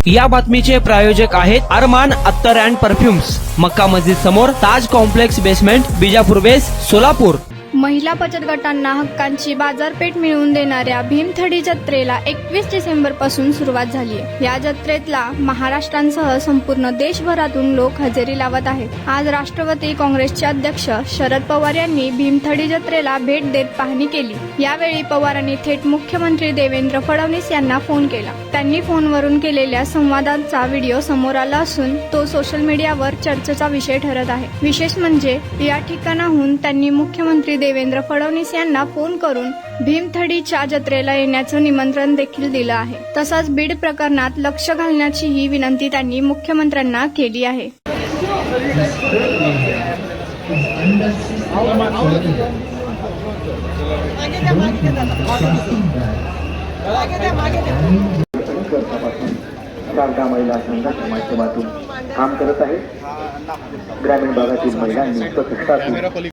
या बातमीचे प्रायोजक आहेत अरमान अत्तर अँड परफ्युम्स, मक्का मस्जिद समोर, ताज कॉम्प्लेक्स बेसमेंट, बिजापूर वेस, सोलापूर। महिला बचत गटांना हक्कांची बाजारपेठ मिळवून देणाऱ्या भीमथडी जत्रेला 21 डिसेंबर पासून सुरुवात झाली आहे। या जत्रेला महाराष्ट्रासह संपूर्ण देशभरातून लोक हजेरी लावत आहेत। आज राष्ट्रवादी काँग्रेसचे अध्यक्ष शरद पवार यांनी भीमथडी जत्रेला भेट देत पाहणी केली। यावेळी पवारांनी थेट मुख्यमंत्री देवेंद्र फडणवीस यांना फोन केला। त्यांनी फोनवरून केलेल्या संवादाचा व्हिडिओ समोर आला असून तो सोशल मीडियावर चर्चेचा विषय ठरत आहे। विशेष म्हणजे या ठिकाणाहून त्यांनी मुख्यमंत्री देवेंद्र फडणवीस यांना फोन करून भीमथडीच्या जत्रेला येण्याचं निमंत्रण देखील दिलं आहे। तसंच बीड प्रकरणात लक्ष घालण्याची ही विनंती त्यांनी मुख्यमंत्र्यांना केली आहे। शारदा महिला संघाच्या माध्यमातून काम करत आहे। ग्रामीण भागातील महिलांनी प्रतिष्ठापून घेतो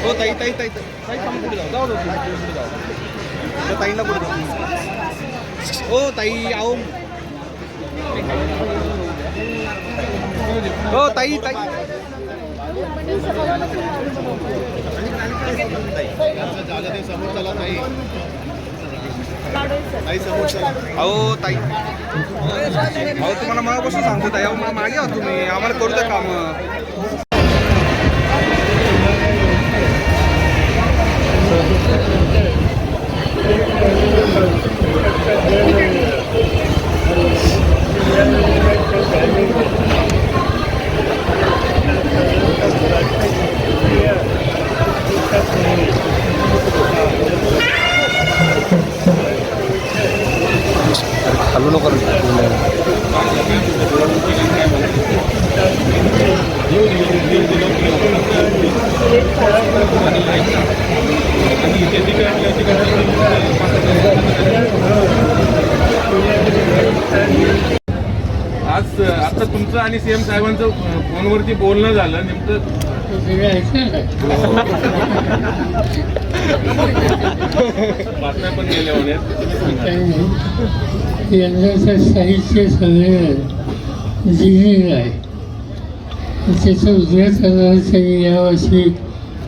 हो ताई ताई ताई ताई पुढे जाऊ ताईला पुढे जाऊ हो ताई आओ हो ताई ताई समोर चला ताई ताई समोर चला अहो ताई अहो तुम्हाला मागापासून सांगतो ताई अहो मागे आहो तुम्ही आम्हाला करू द्या काम। चालू नको आज आता तुमचं आणि सीएम साहेबांचं फोनवरती बोलणं झालं नेमकं बातम्या पण गेल्या यंदाचं साहित्य संमेलन दिल्लीला आहे। त्याचं उद्घाटनाला त्यांनी यावर्षी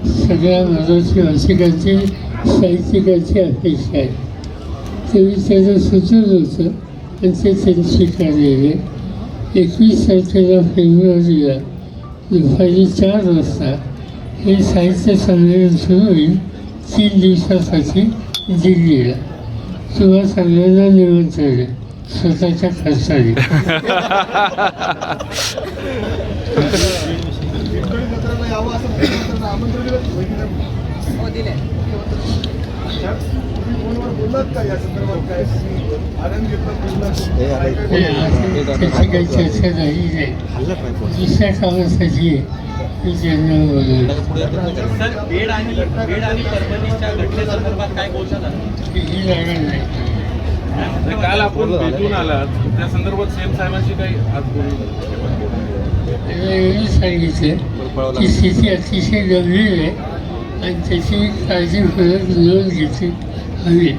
सगळ्या मराठी भाषिकांची साहित्यिकांची अपेक्षा आहे। तरी त्याचं सुचत होतं आणि ते त्यांनी स्वीकारलेले 21 तारखेला फेब्रुवारीला दुपारी 4 वाजता हे साहित्य संमेलन सुरू होईल 3 दिवसासाठी दिल्लीला। तुम्हा सगळ्यांना निमंत्रण आहे स्वतःच्या खर्चाने। त्याची काही चर्चा झाली नाही, दुसऱ्या कामासाठी त्यांना बोलवलं। ही जाणार नाही। काल आपण भेटून आलात त्या संदर्भात सीएम साहेबांशी काही आज एवढं सांगितलं की स्थिती अतिशय गंभीर आहे आणि त्याची काळजीपूर्वक नोंद घेतली हवी।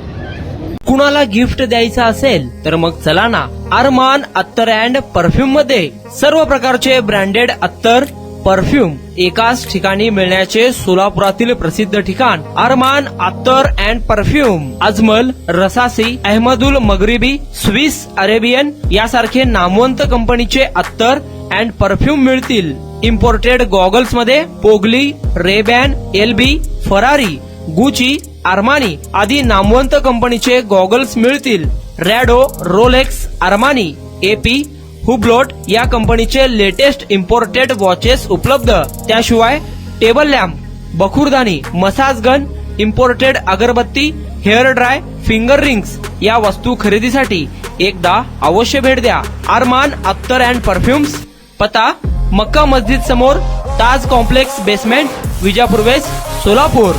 कुणाला गिफ्ट द्यायचं असेल तर मग चला ना अरमान अत्तर अँड परफ्यूम मध्ये सर्व प्रकारचे ब्रँडेड अत्तर परफ्यूम एकाच ठिकाणी मिळण्याचे सोलापुरातील प्रसिद्ध ठिकाण Armaan Attar and perfume. Ajmal, Rasasi, Ahmed Al Maghribi, Swiss Arabian यासारखे नामवंत कंपनीचे अत्तर अँड परफ्यूम मिळतील। इम्पोर्टेड गॉगल्स मध्ये पोगली, Ray Ban, LB, Ferrari, Gucci, Armani आदी नामवंत कंपनीचे गॉगल्स मिळतील। Rado, Rolex, Armani, AP, Hublot या कंपनीचे लेटेस्ट इम्पोर्टेड वॉचेस उपलब्ध। त्याशिवाय टेबल लॅम्प, बखुरदानी, मसाज गन, इम्पोर्टेड अगरबत्ती, हेअर ड्राय, फिंगर रिंग्स या वस्तू खरेदीसाठी एकदा अवश्य भेट द्या अरमान अत्तर अँड परफ्यूम्स। पता मक्का मस्जिद समोर, Taj complex basement, Vijapur west, Solapur.